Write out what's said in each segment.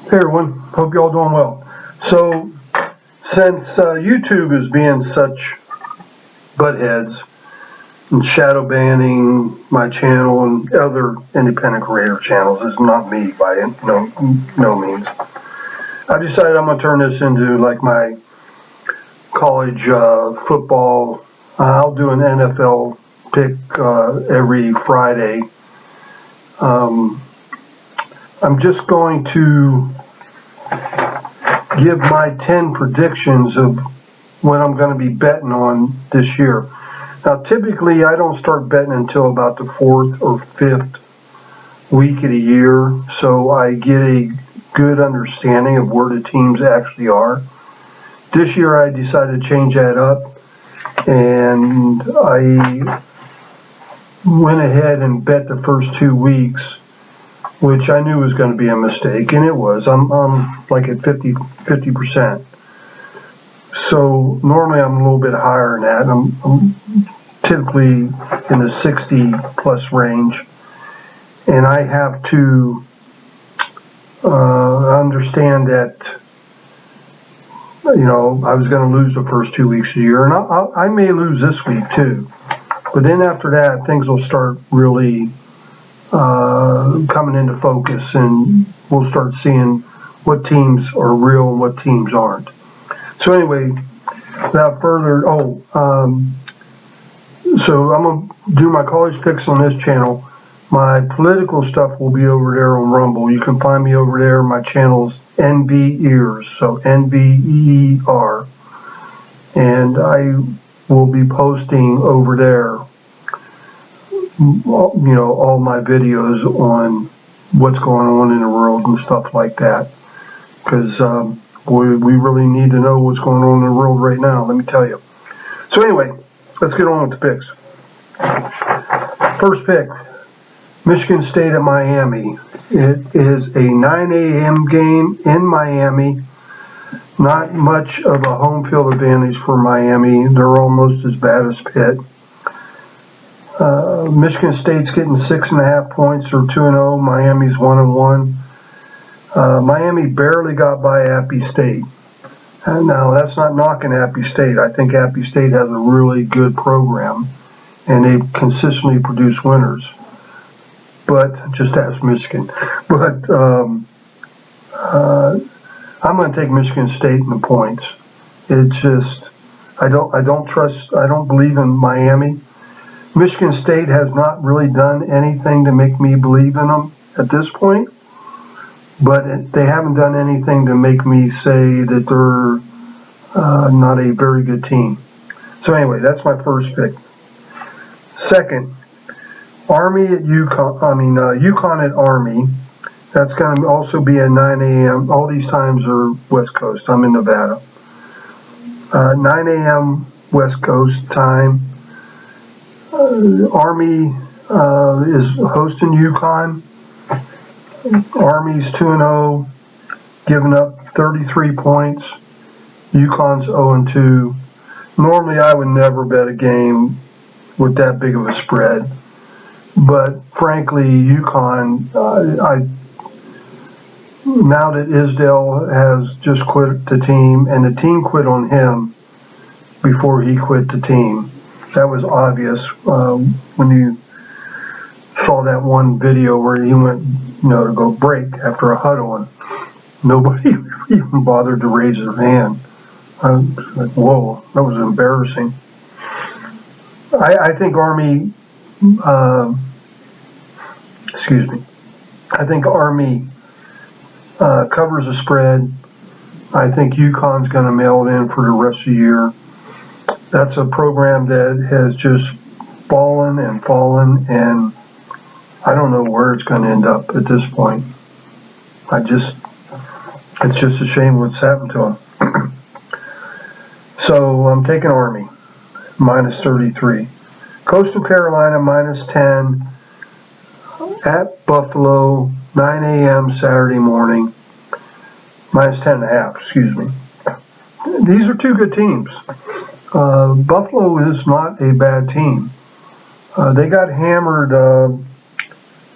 Hey everyone, hope you all doing well. So, since YouTube is being such buttheads and shadow banning my channel and other independent creator channels, this is not me by no means. I decided I'm gonna turn this into like my college football. I'll do an NFL pick every Friday. I'm just going to give my 10 predictions of what I'm going to be betting on this year. Now, typically, I don't start betting until about the 4th or 5th week of the year, so I get a good understanding of where the teams actually are. This year, I decided to change that up, and I went ahead and bet the first 2 weeks, which I knew was going to be a mistake, and it was. I'm like at 50%. So normally I'm a little bit higher than that. I'm typically in the 60 plus range, and I have to understand that I was going to lose the first 2 weeks of the year, and I may lose this week too. But then after that, things will start really coming into focus, and we'll start seeing what teams are real and what teams aren't. So anyway, without further, so I'm going to do my college picks on this channel. My political stuff will be over there on Rumble. You can find me over there. My channel's NB Ears, so NBEER. And I will be posting over there, all my videos on what's going on in the world and stuff like that. Because we really need to know what's going on in the world right now, let me tell you. So anyway, let's get on with the picks. First pick, Michigan State at Miami. It is a 9 a.m. game in Miami. Not much of a home field advantage for Miami. They're almost as bad as Pitt. Michigan State's getting 6.5 points. They're 2-0. Miami's 1-1. Miami barely got by Appy State. Now, that's not knocking Appy State. I think Appy State has a really good program, and they consistently produce winners. But just ask Michigan. But I'm going to take Michigan State in the points. It's just I don't believe in Miami. Michigan State has not really done anything to make me believe in them at this point. But they haven't done anything to make me say that they're not a very good team. So anyway, that's my first pick. Second, Army at UConn at Army. That's going to also be at 9 a.m. All these times are West Coast. I'm in Nevada. 9 a.m. West Coast time. Army is hosting UConn. Army's 2-0, giving up 33 points. UConn's 0-2. Normally, I would never bet a game with that big of a spread. But frankly, UConn, now that Isdale has just quit the team, and the team quit on him before he quit the team, that was obvious when you saw that one video where he went, to go break after a huddle, and nobody even bothered to raise their hand. I was like, whoa, that was embarrassing. I think Army, I think Army covers the spread. I think UConn's going to mail it in for the rest of the year. That's a program that has just fallen, and I don't know where it's going to end up at this point. It's just a shame what's happened to them. So I'm taking Army, minus 33. Coastal Carolina, minus 10. At Buffalo, 9 a.m. Saturday morning. Minus 10.5, excuse me. These are two good teams. Buffalo is not a bad team. They got hammered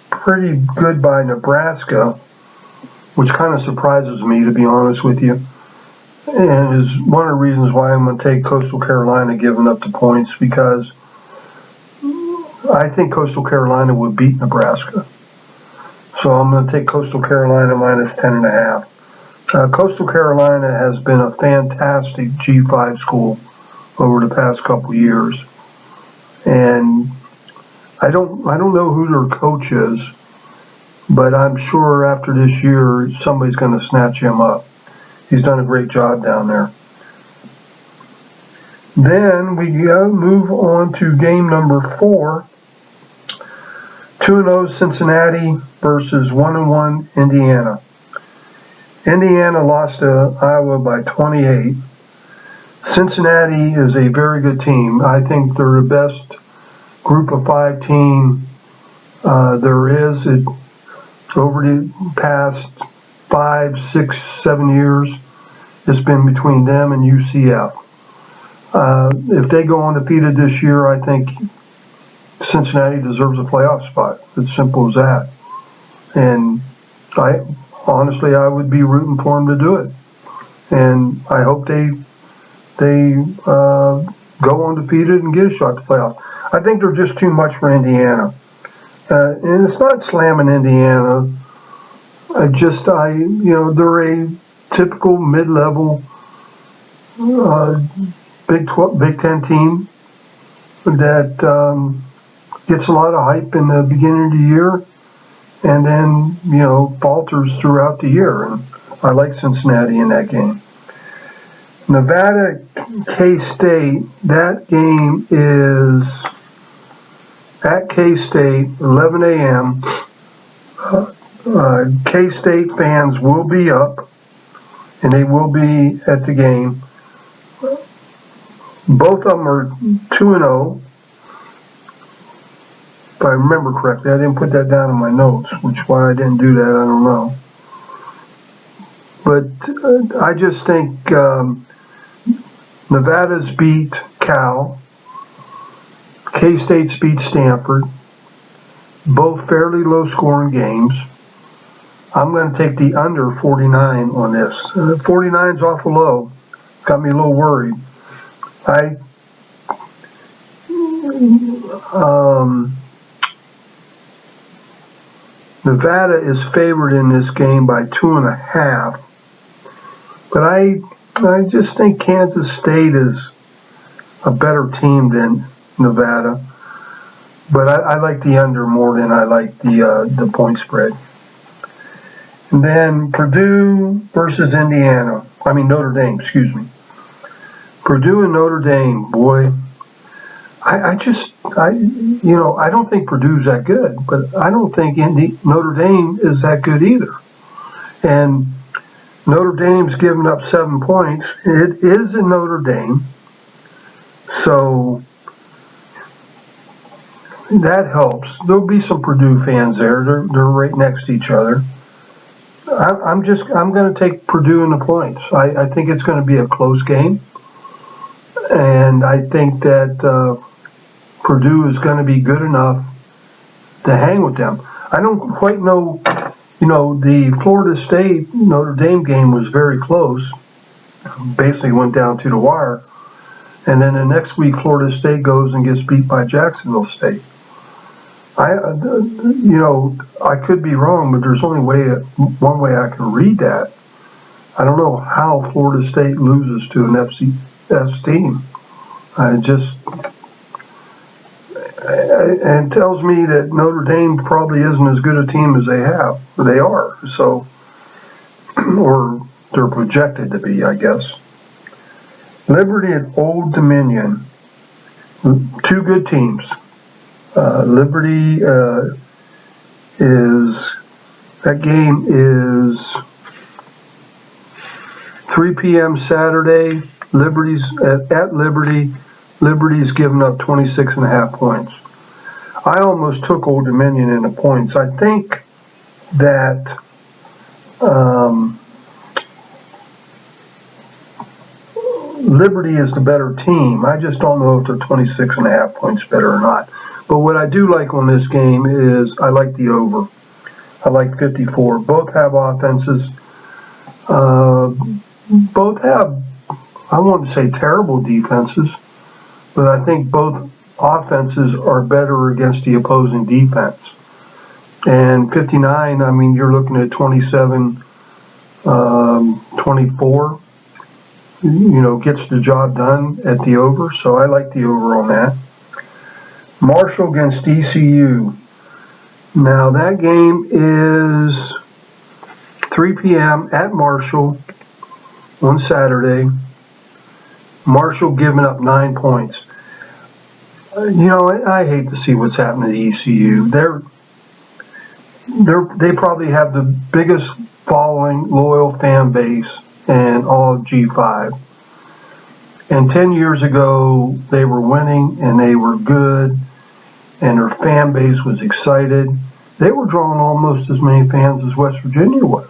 pretty good by Nebraska, which kind of surprises me, to be honest with you, and is one of the reasons why I'm going to take Coastal Carolina giving up the points, because I think Coastal Carolina would beat Nebraska. So I'm going to take Coastal Carolina minus 10.5. Coastal Carolina has been a fantastic G5 school over the past couple years, and I don't know who their coach is, but I'm sure after this year somebody's going to snatch him up. He's done a great job down there. Then we move on to game number 4. 2-0 Cincinnati versus 1-1 Indiana. Indiana lost to Iowa by 28. Cincinnati is a very good team. I think they're the best group of 5 team there is. Over the past 5, 6, 7 years, it's been between them and UCF. If they go undefeated this year, I think Cincinnati deserves a playoff spot. It's simple as that. And honestly, I would be rooting for them to do it. And I hope they go undefeated and get a shot to playoffs. I think they're just too much for Indiana. And it's not slamming Indiana. They're a typical mid-level Big Ten team that gets a lot of hype in the beginning of the year, and then, falters throughout the year. And I like Cincinnati in that game. Nevada, K-State, that game is at K-State, 11 a.m. K-State fans will be up, and they will be at the game. Both of them are 2-0. If I remember correctly. I didn't put that down in my notes, which is why I didn't do that, I don't know. But I just think Nevada's beat Cal. K-State's beat Stanford. Both fairly low-scoring games. I'm going to take the under 49 on this. 49's awful low. Got me a little worried. Nevada is favored in this game by 2.5, but I just think Kansas State is a better team than Nevada. But I like the under more than I like the point spread. And then Purdue versus Notre Dame, excuse me. Purdue and Notre Dame, boy. I don't think Purdue's that good, but I don't think Notre Dame is that good either. And Notre Dame's given up 7 points. It is in Notre Dame, so that helps. There'll be some Purdue fans there. They're right next to each other. I'm going to take Purdue in the points. I think it's going to be a close game, and I think that Purdue is going to be good enough to hang with them. I don't quite know, the Florida State Notre Dame game was very close. Basically went down to the wire. And then the next week Florida State goes and gets beat by Jacksonville State. I could be wrong, but there's only one way I can read that. I don't know how Florida State loses to an FCS team. And tells me that Notre Dame probably isn't as good a team as they are. So, or they're projected to be, I guess. Liberty at Old Dominion, 2 good teams. Liberty that game is 3 p.m. Saturday. Liberty's at Liberty. Liberty's given up 26.5 points. I almost took Old Dominion in the points. I think that Liberty is the better team. I just don't know if they're 26.5 points better or not. But what I do like on this game is I like the over. I like 54. Both have offenses. Both have, I wouldn't say terrible defenses, but I think both offenses are better against the opposing defense. And 59, I mean, you're looking at 27, 24, gets the job done at the over. So I like the over on that. Marshall against ECU. Now that game is 3 p.m. at Marshall on Saturday. Marshall giving up 9 points. I hate to see what's happening to ECU. They probably have the biggest following, loyal fan base in all of G5. And 10 years ago, they were winning and they were good, and their fan base was excited. They were drawing almost as many fans as West Virginia was.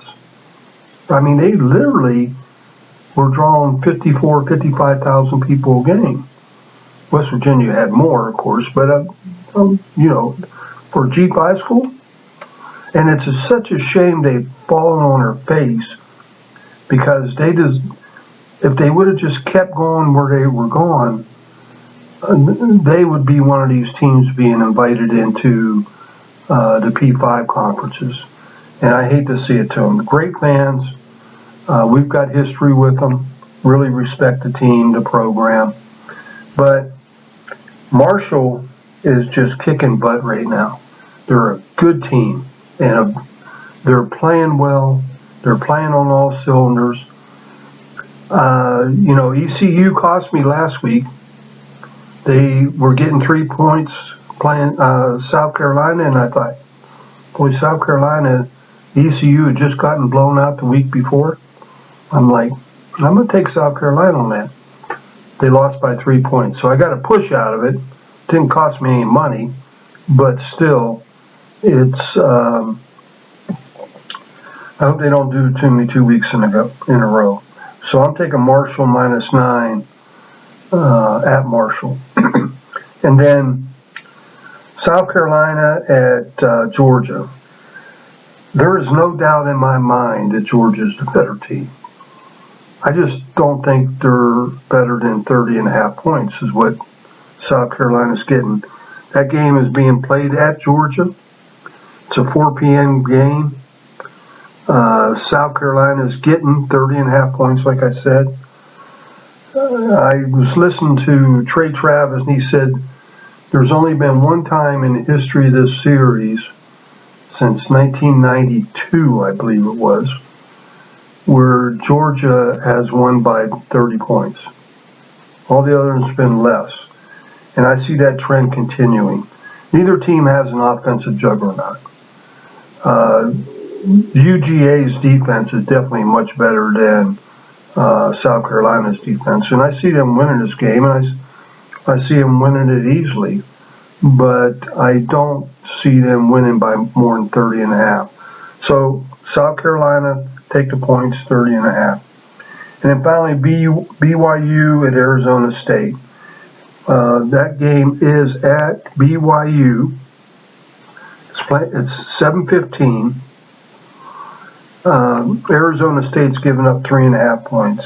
I mean, they literally were drawing 55,000 people a game. West Virginia had more, of course, but, for a G5 school. And it's such a shame they've fallen on their face, because if they would have just kept going where they were going, they would be one of these teams being invited into the P5 conferences. And I hate to see it to them. Great fans. We've got history with them. Really respect the team, the program. But Marshall is just kicking butt right now. They're a good team, and they're playing well. They're playing on all cylinders. ECU cost me last week. They were getting 3 points playing South Carolina, and I thought, boy, South Carolina, ECU had just gotten blown out the week before. I'm like, I'm going to take South Carolina on that. They lost by 3 points. So I got a push out of it. Didn't cost me any money, but still, it's, I hope they don't do it to me 2 weeks in a row. So I'm taking Marshall -9 at Marshall. And then South Carolina at Georgia. There is no doubt in my mind that Georgia's the better team. I just don't think they're better than 30.5 points is what South Carolina's getting. That game is being played at Georgia. It's a 4 p.m. game. South Carolina's getting 30.5 points, like I said. I was listening to Trey Travis, and he said there's only been one time in the history of this series, since 1992, I believe it was, where Georgia has won by 30 points. All the others have been less. And I see that trend continuing. Neither team has an offensive juggernaut. UGA's defense is definitely much better than South Carolina's defense. And I see them winning this game, and I see them winning it easily. But I don't see them winning by more than 30.5. So South Carolina, take the points, 30.5. And then finally, BYU at Arizona State. That game is at BYU. It's 7:15. Arizona State's giving up 3.5 points.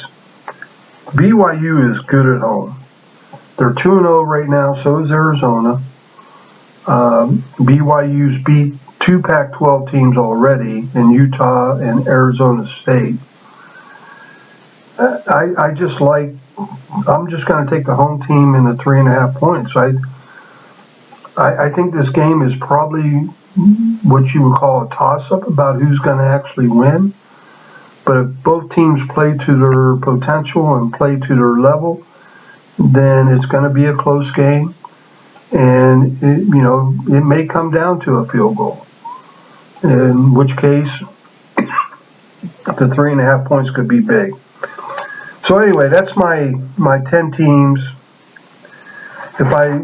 BYU is good at home. They're 2-0 right now, so is Arizona. BYU's beat 2 Pac-12 teams already in Utah and Arizona State. I'm just going to take the home team in the 3.5 points. I think this game is probably what you would call a toss-up about who's going to actually win. But if both teams play to their potential and play to their level, then it's going to be a close game. And, it may come down to a field goal. In which case, the 3.5 points could be big. So anyway, that's my 10 teams. If I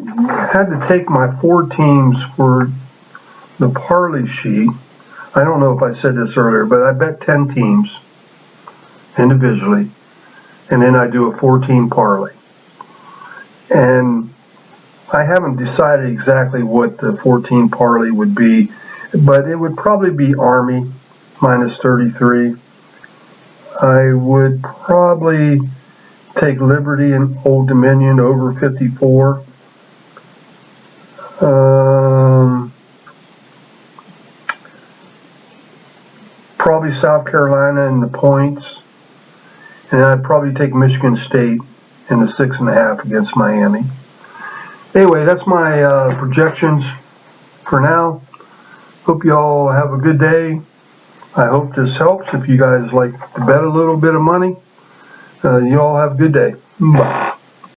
had to take my 4 teams for the parlay sheet, I don't know if I said this earlier, but I bet 10 teams individually, and then I do a 4-team parlay. And I haven't decided exactly what the 4-team parlay would be, but it would probably be Army minus 33. I would probably take Liberty and Old Dominion over 54. Probably South Carolina in the points, and I'd probably take Michigan State in the 6.5 against Miami. Anyway, that's my projections for now. Hope you all have a good day. I hope this helps. If you guys like to bet a little bit of money, you all have a good day. Bye.